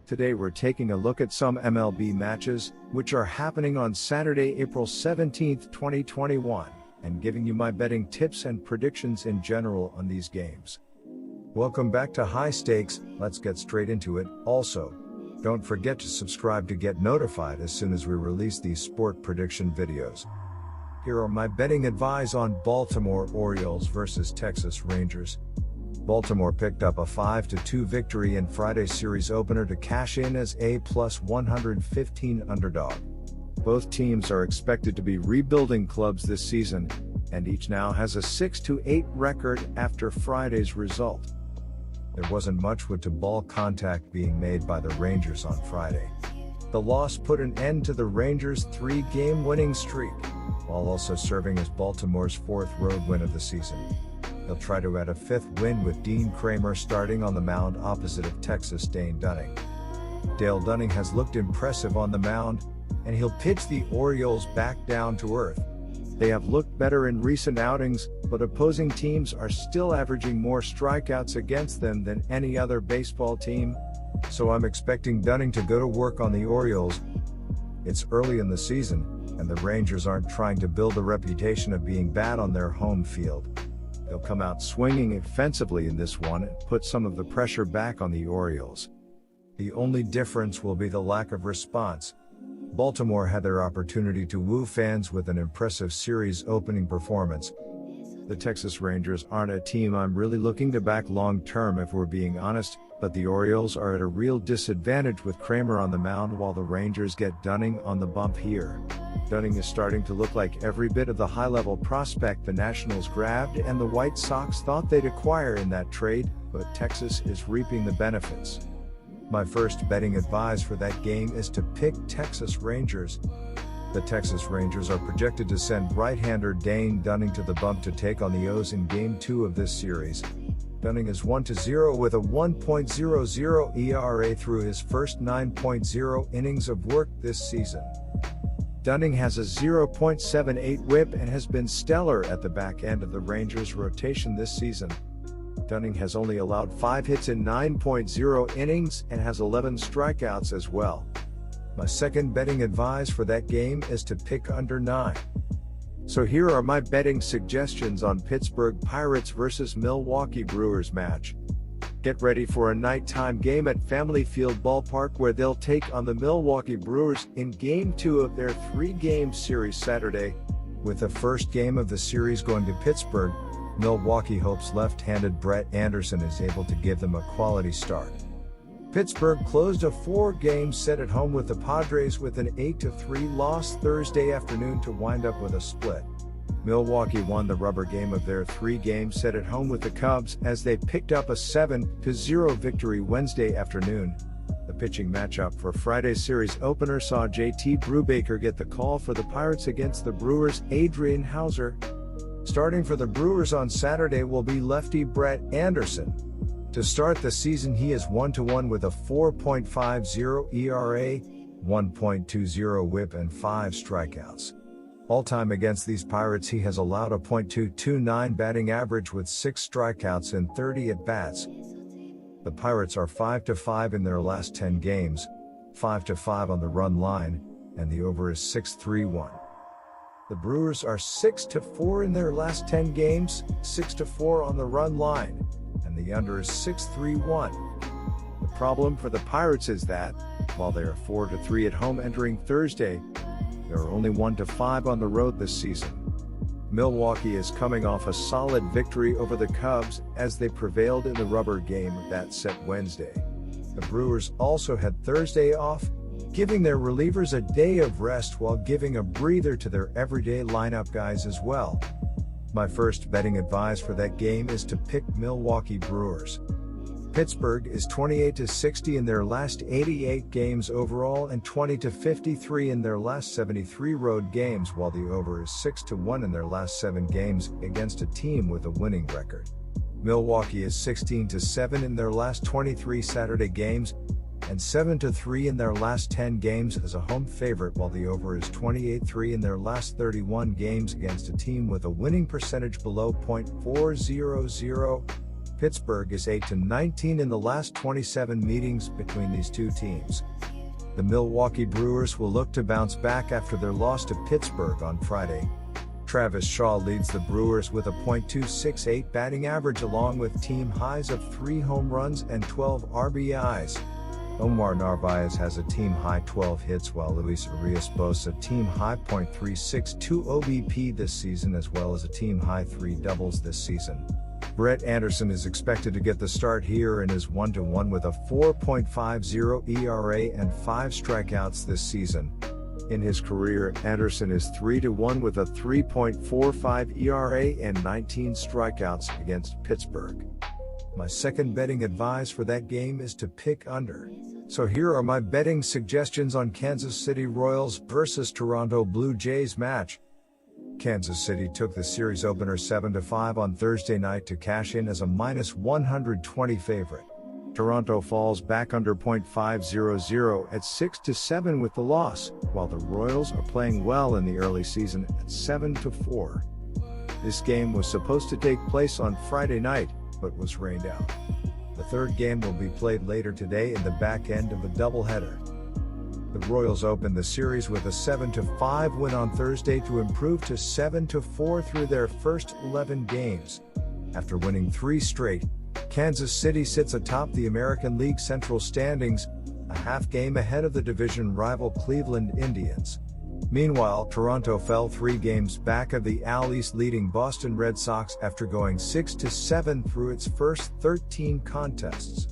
Today we're taking a look at some MLB matches, which are happening on Saturday, April 17, 2021, and giving you my betting tips and predictions in general on these games. Welcome back to High Stakes, let's get straight into it. Also, don't forget to subscribe to get notified as soon as we release these sport prediction videos. Here are my betting advice on Baltimore Orioles versus Texas Rangers. Baltimore picked up a 5-2 victory in Friday's series opener to cash in as a +115 underdog. Both teams are expected to be rebuilding clubs this season, and each now has a 6-8 record after Friday's result. There wasn't much wood-to-ball contact being made by the Rangers on Friday. The loss put an end to the Rangers' 3-game winning streak, while also serving as Baltimore's fourth road win of the season. They'll try to add a fifth win with Dean Kramer starting on the mound opposite of Texas' Dane Dunning. Dale Dunning has looked impressive on the mound, and he'll pitch the Orioles back down to earth. They have looked better in recent outings, but opposing teams are still averaging more strikeouts against them than any other baseball team, so I'm expecting Dunning to go to work on the Orioles. It's early in the season, and the Rangers aren't trying to build a reputation of being bad on their home field. They'll come out swinging offensively in this one and put some of the pressure back on the Orioles. The only difference will be the lack of response. Baltimore had their opportunity to woo fans with an impressive series opening performance. The Texas Rangers aren't a team I'm really looking to back long-term if we're being honest, but the Orioles are at a real disadvantage with Kramer on the mound while the Rangers get Dunning on the bump here. Dunning is starting to look like every bit of the high-level prospect the Nationals grabbed and the White Sox thought they'd acquire in that trade, but Texas is reaping the benefits. My first betting advice for that game is to pick Texas Rangers. The Texas Rangers are projected to send right-hander Dane Dunning to the bump to take on the O's in Game 2 of this series. Dunning is 1-0 with a 1.00 ERA through his first 9.0 innings of work this season. Dunning has a 0.78 whip and has been stellar at the back end of the Rangers' rotation this season. Dunning has only allowed 5 hits in 9.0 innings and has 11 strikeouts as well. My second betting advice for that game is to pick under 9. So here are my betting suggestions on Pittsburgh Pirates versus Milwaukee Brewers match. Get ready for a nighttime game at Family Field Ballpark where they'll take on the Milwaukee Brewers in Game 2 of their 3-game series Saturday. With the first game of the series going to Pittsburgh, Milwaukee hopes left-handed Brett Anderson is able to give them a quality start. Pittsburgh closed a 4-game set at home with the Padres with an 8-3 loss Thursday afternoon to wind up with a split. Milwaukee won the rubber game of their 3-game set at home with the Cubs as they picked up a 7-0 victory Wednesday afternoon. The pitching matchup for Friday's series opener saw JT Brubaker get the call for the Pirates against the Brewers' Adrian Hauser. Starting for the Brewers on Saturday will be lefty Brett Anderson. To start the season he is 1-1 with a 4.50 ERA, 1.20 whip and 5 strikeouts. All-time against these Pirates he has allowed a .229 batting average with 6 strikeouts in 30 at-bats. The Pirates are 5-5 in their last 10 games, 5-5 on the run line, and the over is 6-3-1. The Brewers are 6-4 in their last 10 games, 6-4 on the run line, and the under is 6-3-1. The problem for the Pirates is that, while they are 4-3 at home entering Thursday, they are only 1-5 on the road this season. Milwaukee is coming off a solid victory over the Cubs as they prevailed in the rubber game of that set Wednesday. The Brewers also had Thursday off, giving their relievers a day of rest while giving a breather to their everyday lineup guys as well. My first betting advice for that game is to pick Milwaukee Brewers. Pittsburgh is 28-60 in their last 88 games overall and 20-53 in their last 73 road games, while the over is 6-1 in their last 7 games against a team with a winning record. Milwaukee is 16-7 in their last 23 Saturday games and 7-3 in their last 10 games as a home favorite, while the over is 28-3 in their last 31 games against a team with a winning percentage below .400. Pittsburgh is 8-19 in the last 27 meetings between these two teams. The Milwaukee Brewers will look to bounce back after their loss to Pittsburgh on Friday. Travis Shaw leads the Brewers with a .268 batting average along with team highs of 3 home runs and 12 RBIs. Omar Narvaez has a team-high 12 hits while Luis Urias boasts a team-high .362 OBP this season as well as a team-high 3 doubles this season. Brett Anderson is expected to get the start here and is 1-1 with a 4.50 ERA and 5 strikeouts this season. In his career, Anderson is 3-1 with a 3.45 ERA and 19 strikeouts against Pittsburgh. My second betting advice for that game is to pick under. So here are my betting suggestions on Kansas City Royals versus Toronto Blue Jays match. Kansas City took the series opener 7-5 on Thursday night to cash in as a -120 favorite. Toronto falls back under .500 at 6-7 with the loss, while the Royals are playing well in the early season at 7-4. This game was supposed to take place on Friday night, but was rained out. The third game will be played later today in the back end of a doubleheader. The Royals opened the series with a 7-5 win on Thursday to improve to 7-4 through their first 11 games. After winning 3 straight, Kansas City sits atop the American League Central standings, a half game ahead of the division rival Cleveland Indians. Meanwhile, Toronto fell 3 games back of the AL East leading Boston Red Sox after going 6-7 through its first 13 contests.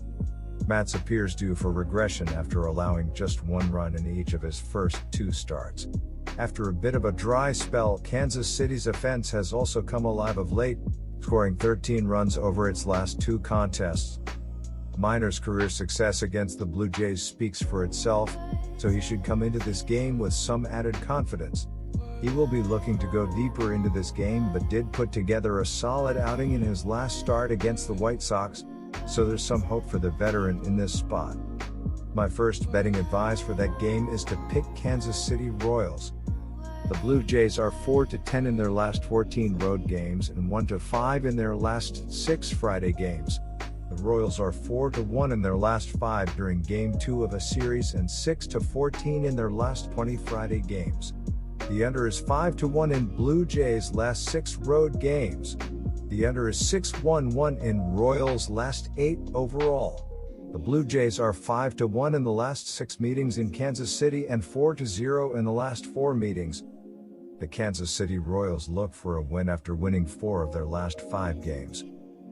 Matz appears due for regression after allowing just 1 run in each of his first 2 starts. After a bit of a dry spell, Kansas City's offense has also come alive of late, scoring 13 runs over its last 2 contests. Minor's career success against the Blue Jays speaks for itself, so he should come into this game with some added confidence. He will be looking to go deeper into this game but did put together a solid outing in his last start against the White Sox, so there's some hope for the veteran in this spot. My first betting advice for that game is to pick Kansas City Royals. The Blue Jays are 4-10 in their last 14 road games and 1-5 in their last 6 Friday games. The Royals are 4-1 in their last 5 during Game 2 of a series and 6-14 in their last 20 Friday games. The under is 5-1 in Blue Jays' last 6 road games. The under is 6-1 in Royals' last 8 overall. The Blue Jays are 5-1 in the last 6 meetings in Kansas City and 4-0 in the last 4 meetings. The Kansas City Royals look for a win after winning 4 of their last 5 games.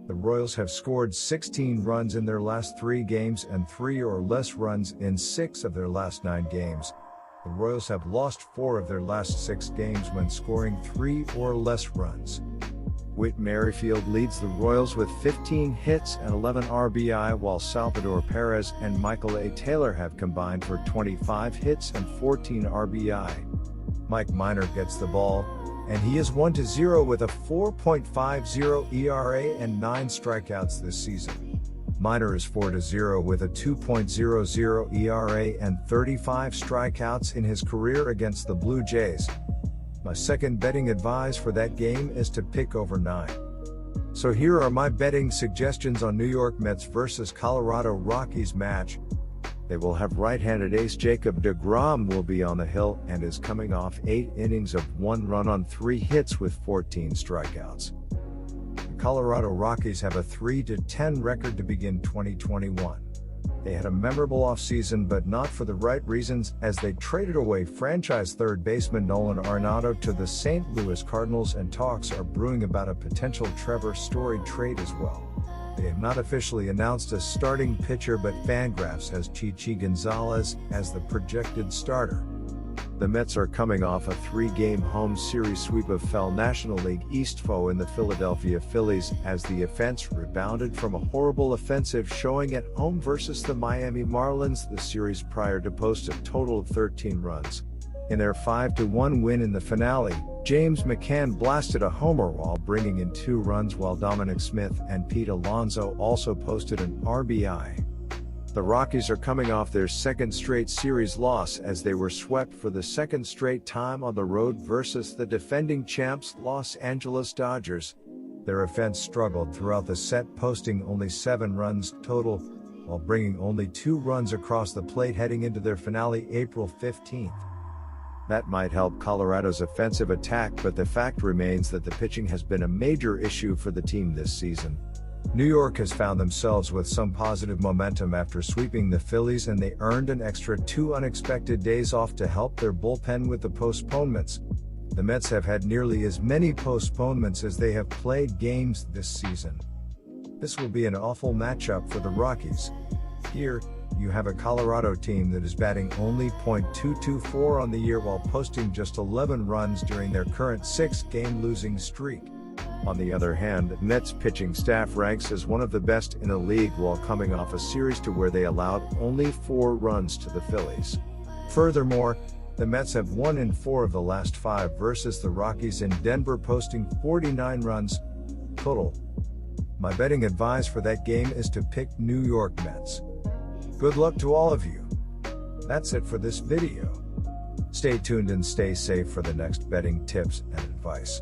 The Royals have scored 16 runs in their last 3 games and 3 or less runs in 6 of their last 9 games. The Royals have lost 4 of their last 6 games when scoring 3 or less runs. Whit Merrifield leads the Royals with 15 hits and 11 RBI, while Salvador Perez and Michael A. Taylor have combined for 25 hits and 14 RBI. Mike Minor gets the ball, and he is 1-0 with a 4.50 ERA and 9 strikeouts this season. Minor is 4-0 with a 2.00 ERA and 35 strikeouts in his career against the Blue Jays. My second betting advice for that game is to pick over 9. So here are my betting suggestions on New York Mets versus Colorado Rockies match. They will have right-handed ace Jacob deGrom will be on the hill and is coming off 8 innings of 1 run on 3 hits with 14 strikeouts. The Colorado Rockies have a 3-10 record to begin 2021. They had a memorable offseason but not for the right reasons, as they traded away franchise third baseman Nolan Arenado to the St. Louis Cardinals, and talks are brewing about a potential Trevor Story trade as well. They have not officially announced a starting pitcher, but Fangraphs has Chichi Gonzalez as the projected starter. The Mets are coming off a 3-game home series sweep of fell National League East foe in the Philadelphia Phillies, as the offense rebounded from a horrible offensive showing at home versus the Miami Marlins the series prior to post a total of 13 runs. In their 5-1 win in the finale, James McCann blasted a homer while bringing in 2 runs, while Dominic Smith and Pete Alonso also posted an RBI. The Rockies are coming off their 2nd straight series loss as they were swept for the 2nd straight time on the road versus the defending champs Los Angeles Dodgers. Their offense struggled throughout the set, posting only 7 runs total, while bringing only 2 runs across the plate heading into their finale April 15th. That might help Colorado's offensive attack, but the fact remains that the pitching has been a major issue for the team this season. New York has found themselves with some positive momentum after sweeping the Phillies, and they earned an extra 2 unexpected days off to help their bullpen with the postponements. The Mets have had nearly as many postponements as they have played games this season. This will be an awful matchup for the Rockies. Here, you have a Colorado team that is batting only .224 on the year while posting just 11 runs during their current 6-game losing streak. On the other hand, Mets pitching staff ranks as one of the best in the league while coming off a series to where they allowed only 4 runs to the Phillies. Furthermore, the Mets have won in 4 of the last 5 versus the Rockies in Denver, posting 49 runs total. My betting advice for that game is to pick New York Mets. Good luck to all of you. That's it for this video. Stay tuned and stay safe for the next betting tips and advice.